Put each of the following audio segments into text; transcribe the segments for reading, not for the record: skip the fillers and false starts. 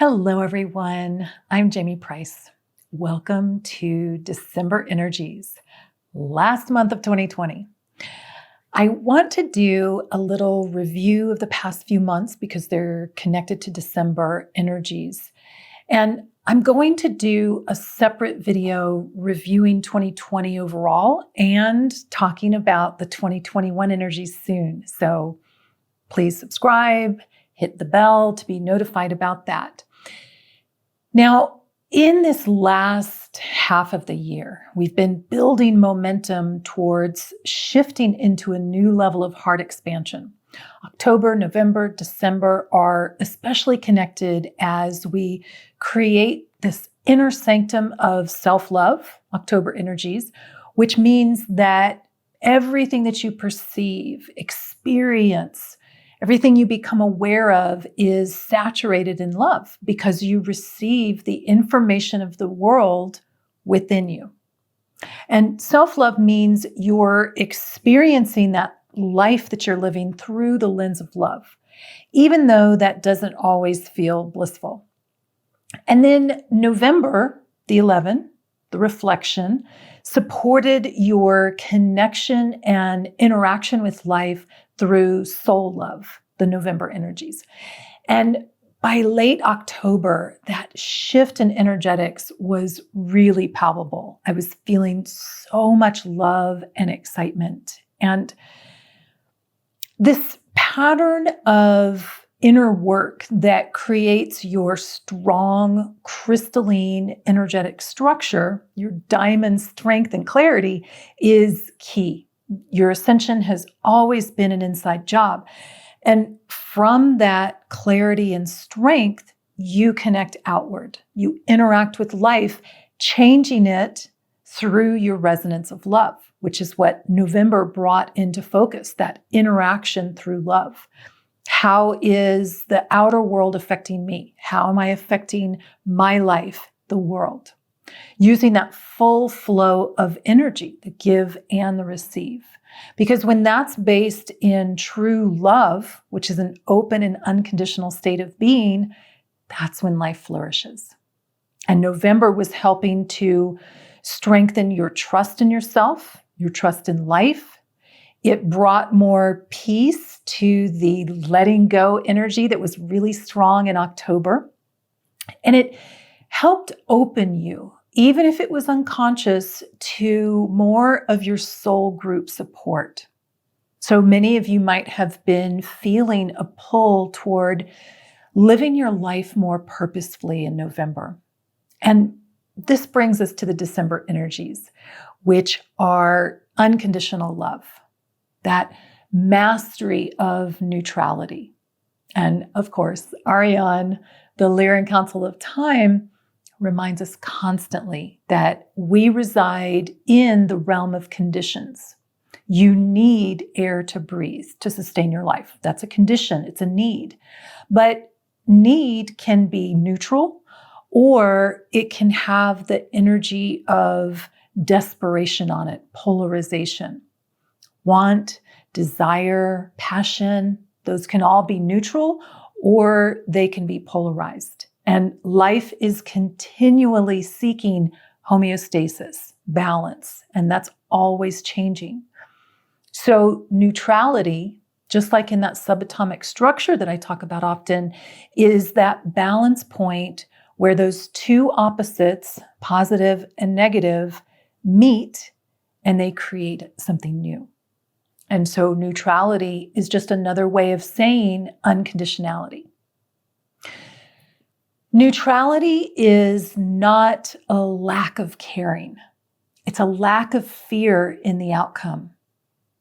Hello, everyone. I'm Jamie Price. Welcome to December Energies, last month of 2020. I want to do a little review of the past few months because they're connected to December Energies. And I'm going to do a separate video reviewing 2020 overall and talking about the 2021 energies soon. So please subscribe, hit the bell to be notified about that. Now, in this last half of the year, we've been building momentum towards shifting into a new level of heart expansion. October, November, December are especially connected as we create this inner sanctum of self-love, October energies, which means that everything that you perceive, experience, everything you become aware of is saturated in love because you receive the information of the world within you. And self-love means you're experiencing that life that you're living through the lens of love, even though that doesn't always feel blissful. And then November, the 11, the reflection, supported your connection and interaction with life through soul love, the November energies. And by late October, that shift in energetics was really palpable. I was feeling so much love and excitement. And this pattern of inner work that creates your strong, crystalline, energetic structure, your diamond strength and clarity, is key. Your ascension has always been an inside job. And from that clarity and strength, you connect outward. You interact with life, changing it through your resonance of love, which is what November brought into focus, that interaction through love. How is the outer world affecting me? How am I affecting my life, the world? Using that full flow of energy, the give and the receive. Because when that's based in true love, which is an open and unconditional state of being, that's when life flourishes. And November was helping to strengthen your trust in yourself, your trust in life. It brought more peace to the letting go energy that was really strong in October. And it helped open you, even if it was unconscious, to more of your soul group support. So many of you might have been feeling a pull toward living your life more purposefully in November. And this brings us to the December energies, which are unconditional love, that mastery of neutrality. And of course, Ariane, the Lyran Council of Time, reminds us constantly that we reside in the realm of conditions. You need air to breathe to sustain your life. That's a condition, it's a need. But need can be neutral, or it can have the energy of desperation on it, polarization. Want, desire, passion, those can all be neutral, or they can be polarized. And life is continually seeking homeostasis, balance, and that's always changing. So neutrality, just like in that subatomic structure that I talk about often, is that balance point where those two opposites, positive and negative, meet and they create something new. And so neutrality is just another way of saying unconditionality. Neutrality is not a lack of caring. It's a lack of fear in the outcome.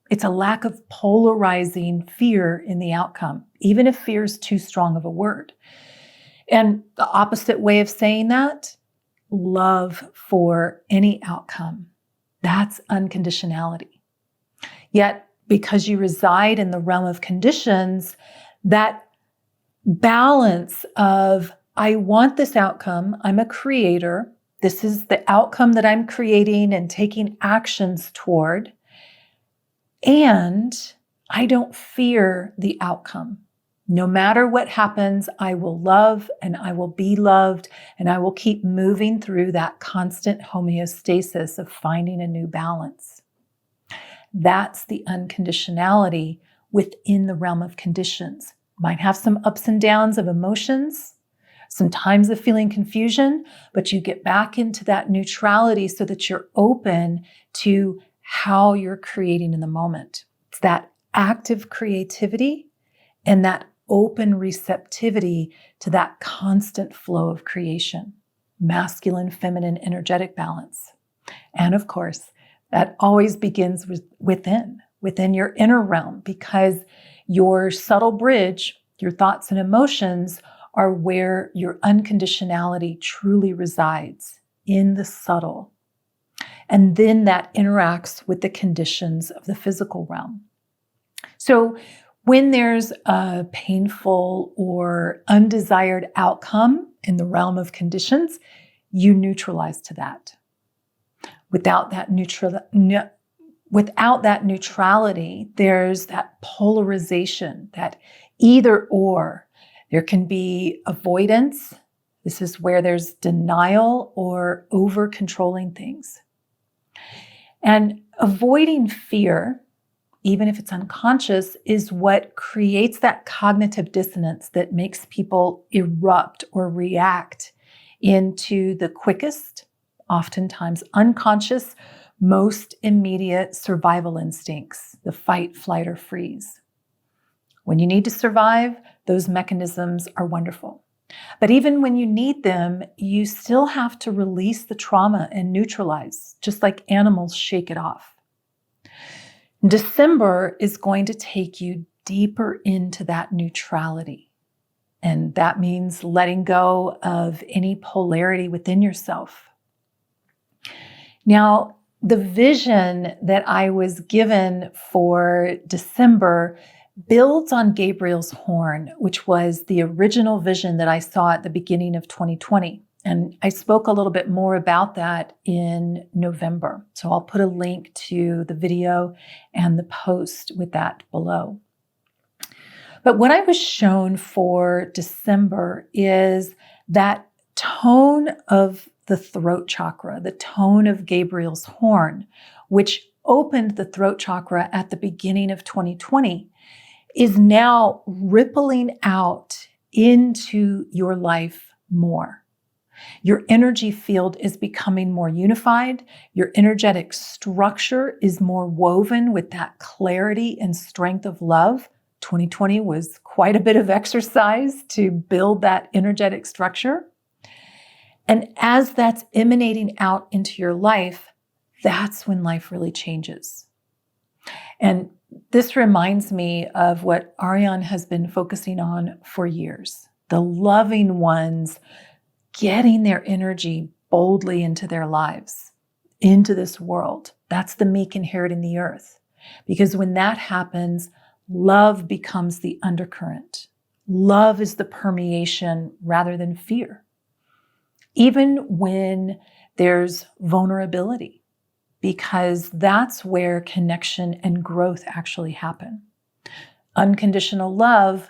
It's a lack of polarizing fear in the outcome, even if fear is too strong of a word. And the opposite way of saying that, love for any outcome. That's unconditionality. Yet, because you reside in the realm of conditions, that balance of, I want this outcome, I'm a creator, this is the outcome that I'm creating and taking actions toward, and I don't fear the outcome. No matter what happens, I will love and I will be loved, and I will keep moving through that constant homeostasis of finding a new balance. That's the unconditionality within the realm of conditions. Might have some ups and downs of emotions, sometimes of feeling confusion, but you get back into that neutrality so that you're open to how you're creating in the moment. It's that active creativity and that open receptivity to that constant flow of creation, masculine, feminine, energetic balance. And of course, that always begins within your inner realm, because your subtle bridge, your thoughts and emotions, are where your unconditionality truly resides, in the subtle. And then that interacts with the conditions of the physical realm. So when there's a painful or undesired outcome in the realm of conditions, you neutralize to that. Without that neutrality, there's that polarization, that either or. There can be avoidance. This is where there's denial or over controlling things. And avoiding fear, even if it's unconscious, is what creates that cognitive dissonance that makes people erupt or react into the quickest, oftentimes unconscious, most immediate survival instincts, the fight, flight, or freeze. When you need to survive, those mechanisms are wonderful. But even when you need them, you still have to release the trauma and neutralize, just like animals shake it off. December is going to take you deeper into that neutrality. And that means letting go of any polarity within yourself. Now, the vision that I was given for December builds on Gabriel's horn, which was the original vision that I saw at the beginning of 2020. And I spoke a little bit more about that in November. So I'll put a link to the video and the post with that below. But what I was shown for December is that tone of the throat chakra, the tone of Gabriel's horn, which opened the throat chakra at the beginning of 2020, is now rippling out into your life more. Your energy field is becoming more unified. Your energetic structure is more woven with that clarity and strength of love. 2020 was quite a bit of exercise to build that energetic structure. And as that's emanating out into your life, that's when life really changes. And this reminds me of what Ariane has been focusing on for years. The loving ones getting their energy boldly into their lives, into this world. That's the meek inheriting the earth. Because when that happens, love becomes the undercurrent. Love is the permeation rather than fear. Even when there's vulnerability, because that's where connection and growth actually happen. Unconditional love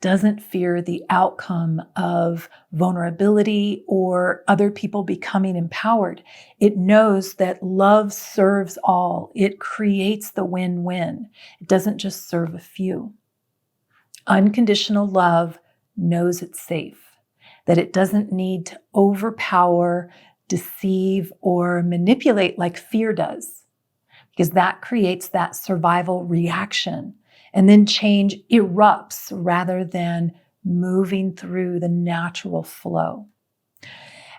doesn't fear the outcome of vulnerability or other people becoming empowered. It knows that love serves all. It creates the win-win. It doesn't just serve a few. Unconditional love knows it's safe, that it doesn't need to overpower, deceive, or manipulate like fear does, because that creates that survival reaction. And then change erupts rather than moving through the natural flow.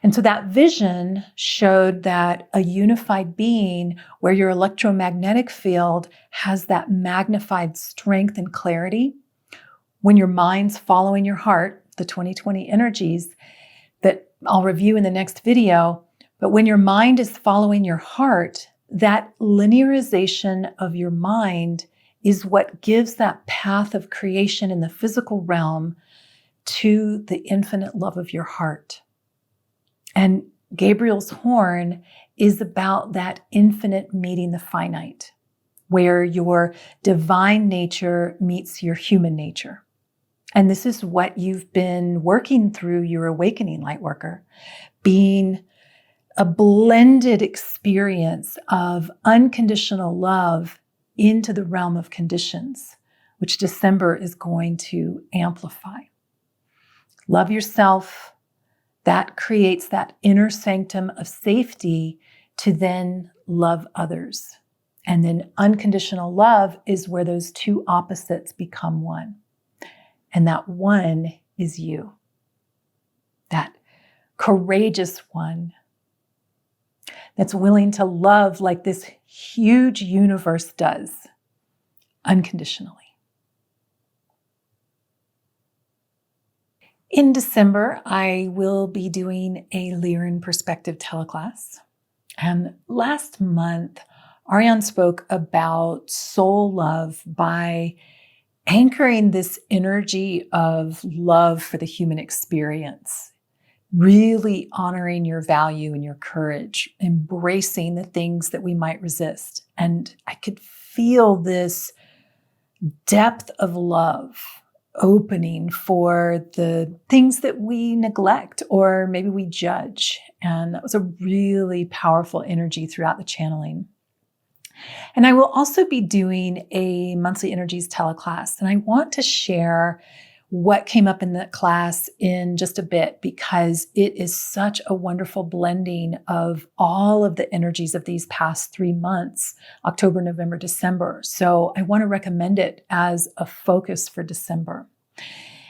And so that vision showed that a unified being where your electromagnetic field has that magnified strength and clarity, when your mind's following your heart, the 2020 energies that I'll review in the next video, but when your mind is following your heart, that linearization of your mind is what gives that path of creation in the physical realm to the infinite love of your heart. And Gabriel's horn is about that infinite meeting the finite, where your divine nature meets your human nature. And this is what you've been working through your awakening, Lightworker, being a blended experience of unconditional love into the realm of conditions, which December is going to amplify. Love yourself. That creates that inner sanctum of safety to then love others. And then unconditional love is where those two opposites become one. And that one is you. That courageous one that's willing to love like this huge universe does, unconditionally. In December, I will be doing a Lyran Perspective teleclass. And last month, Ariane spoke about soul love by anchoring this energy of love for the human experience, really honoring your value and your courage, embracing the things that we might resist. And I could feel this depth of love opening for the things that we neglect or maybe we judge. And that was a really powerful energy throughout the channeling. And I will also be doing a monthly energies teleclass. And I want to share what came up in that class in just a bit, because it is such a wonderful blending of all of the energies of these past 3 months, October, November, December. So I want to recommend it as a focus for December.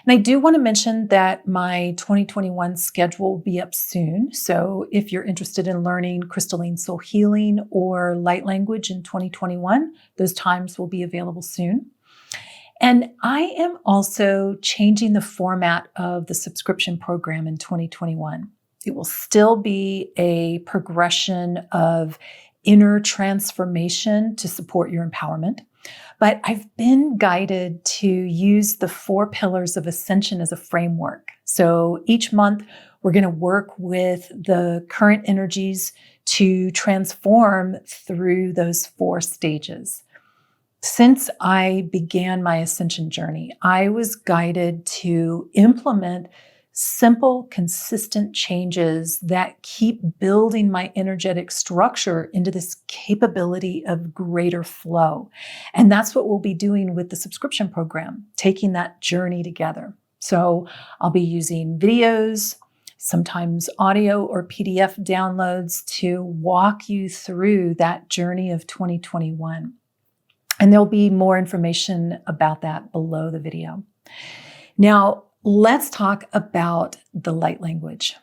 And I do want to mention that my 2021 schedule will be up soon. So if you're interested in learning crystalline soul healing or light language in 2021, those times will be available soon. And I am also changing the format of the subscription program in 2021. It will still be a progression of inner transformation to support your empowerment. But I've been guided to use the 4 pillars of ascension as a framework. So each month, we're going to work with the current energies to transform through those 4 stages. Since I began my ascension journey, I was guided to implement simple, consistent changes that keep building my energetic structure into this capability of greater flow. And that's what we'll be doing with the subscription program, taking that journey together. So I'll be using videos, sometimes audio or PDF downloads to walk you through that journey of 2021. And there'll be more information about that below the video. Now, let's talk about the light language.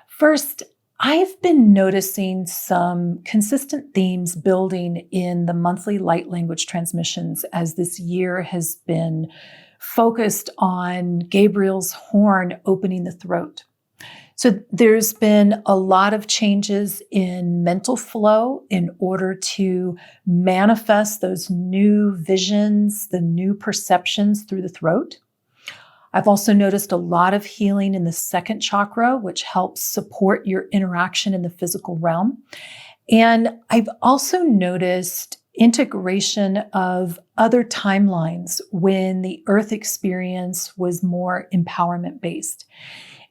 First, I've been noticing some consistent themes building in the monthly light language transmissions as this year has been focused on Gabriel's horn opening the throat. So there's been a lot of changes in mental flow in order to manifest those new visions, the new perceptions through the throat. I've also noticed a lot of healing in the second chakra, which helps support your interaction in the physical realm. And I've also noticed integration of other timelines when the Earth experience was more empowerment based.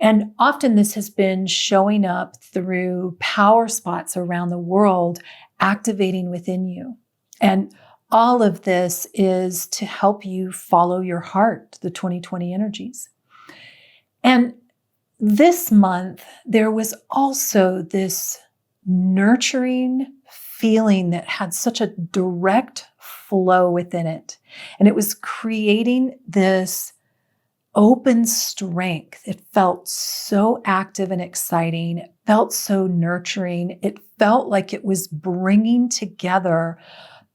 And often this has been showing up through power spots around the world, activating within you. And all of this is to help you follow your heart, the 2020 energies. And this month, there was also this nurturing feeling that had such a direct flow within it. And it was creating this open strength. It felt so active and exciting. It felt so nurturing. It felt like it was bringing together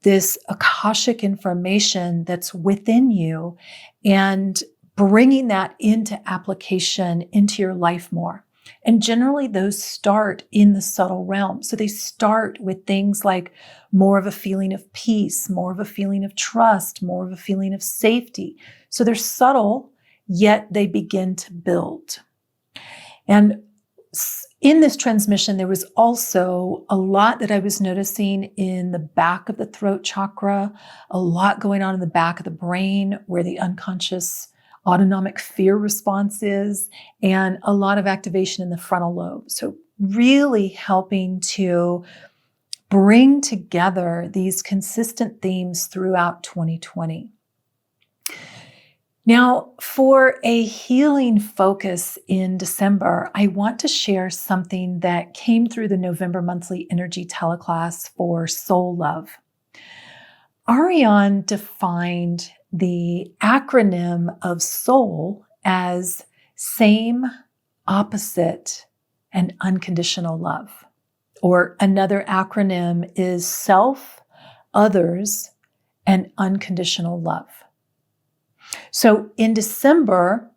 this Akashic information that's within you and bringing that into application into your life more. And generally those start in the subtle realm. So they start with things like more of a feeling of peace, more of a feeling of trust, more of a feeling of safety. So they're subtle, yet they begin to build. And in this transmission, there was also a lot that I was noticing in the back of the throat chakra, a lot going on in the back of the brain where the unconscious autonomic fear responses, and a lot of activation in the frontal lobe. So really helping to bring together these consistent themes throughout 2020. Now, for a healing focus in December, I want to share something that came through the November monthly energy teleclass for soul love. Ariane defined the acronym of soul as same, opposite, and unconditional love. Or another acronym is self, others, and unconditional love. So in December,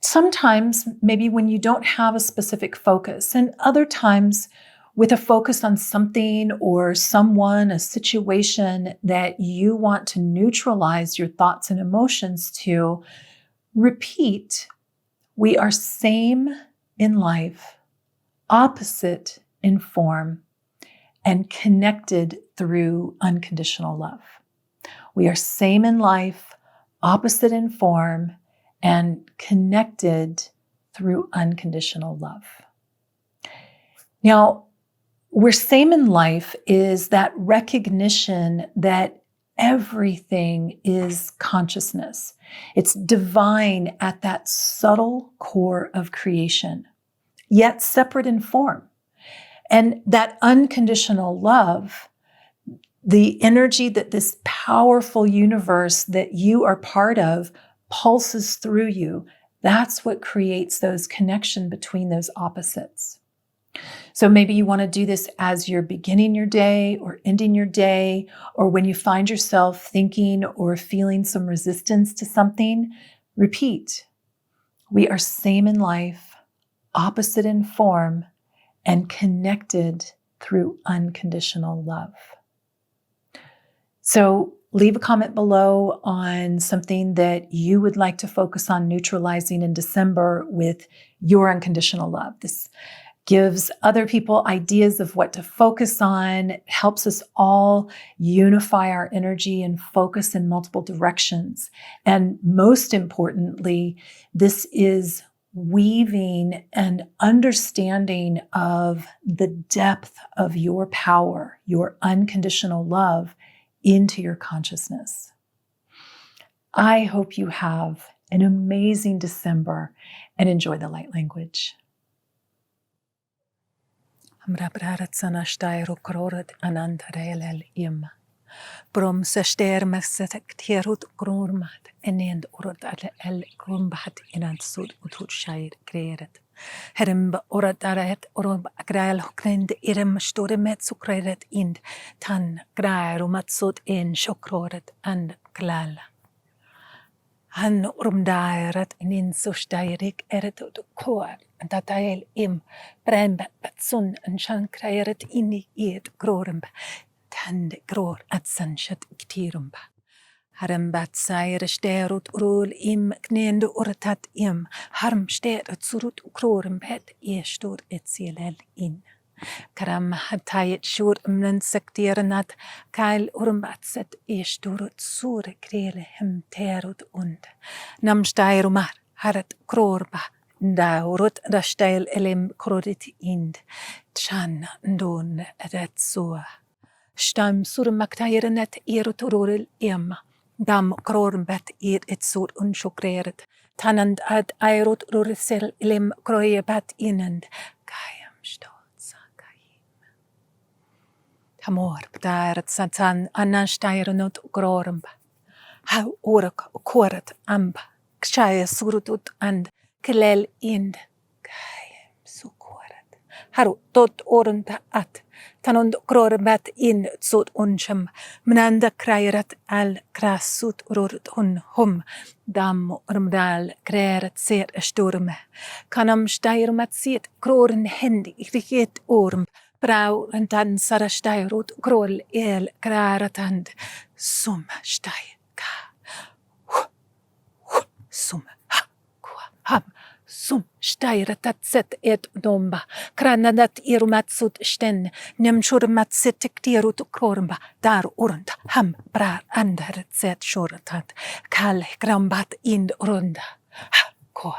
sometimes maybe when you don't have a specific focus, and other times with a focus on something or someone, a situation that you want to neutralize your thoughts and emotions to, repeat, we are same in life, opposite in form, and connected through unconditional love. We are same in life, opposite in form, and connected through unconditional love. Now, we're same in life is that recognition that everything is consciousness. It's divine at that subtle core of creation, yet separate in form. And that unconditional love, the energy that this powerful universe that you are part of pulses through you, that's what creates those connection between those opposites. So maybe you want to do this as you're beginning your day or ending your day, or when you find yourself thinking or feeling some resistance to something, repeat. We are same in life, opposite in form, and connected through unconditional love. So leave a comment below on something that you would like to focus on neutralizing in December with your unconditional love. This gives other people ideas of what to focus on. It helps us all unify our energy and focus in multiple directions. And most importantly, this is weaving an understanding of the depth of your power, your unconditional love into your consciousness. I hope you have an amazing December and enjoy the light language. Brom sester mersetek tierut grormat enend orot el grombat inant sud utur shair creeret. Herimba orot aret orob grael hoknend irem storemet sukreret ind tan graer umatsut in shokroret and glala. Han ormdaeret inin sustairik eret ut koar tatael im brembat batsun and shan creeret inni iet groremba. Tand gror at sanshat ktirumba. Harambat sair sterut rul im knend urtat im. Harm sterut surut ukrorum bet estur et sielel in. Karam hatayet shur mnen sektiernat kail urmbat set esturut sur krele hem terut und. Nam steirumar harat krorba. Da urut da steil elim krorit ind. Tchan ndon ret sua. Stam sur maktairenet erotororil emma. Dam krormbet et sur unschokreret. Tanand ad aerot rorisel ilim kroebat inand. Kayam stolza kayim. Tamor bdaeret satan annan steirenot krormba. Hau orak korat amba. Kshaya surutut and klel ind. Kayam sukorat. Haru tot orunta at. Tanond krorbat in tsut unsham, mnanda krairat al krasut rorut hum, dam ormdal kreret ser esturme. Kanam steirmat siet kroren hendi riket orm, brau en dan sara steirut krol el kraratand, sum steir ka, sum ha, kwa ham, sum steirat set et domba kranadat irumatsut sten nemchurmat sitik tirut kormba dar urund ham brar andar set shortat kal grambat ind runda ha ko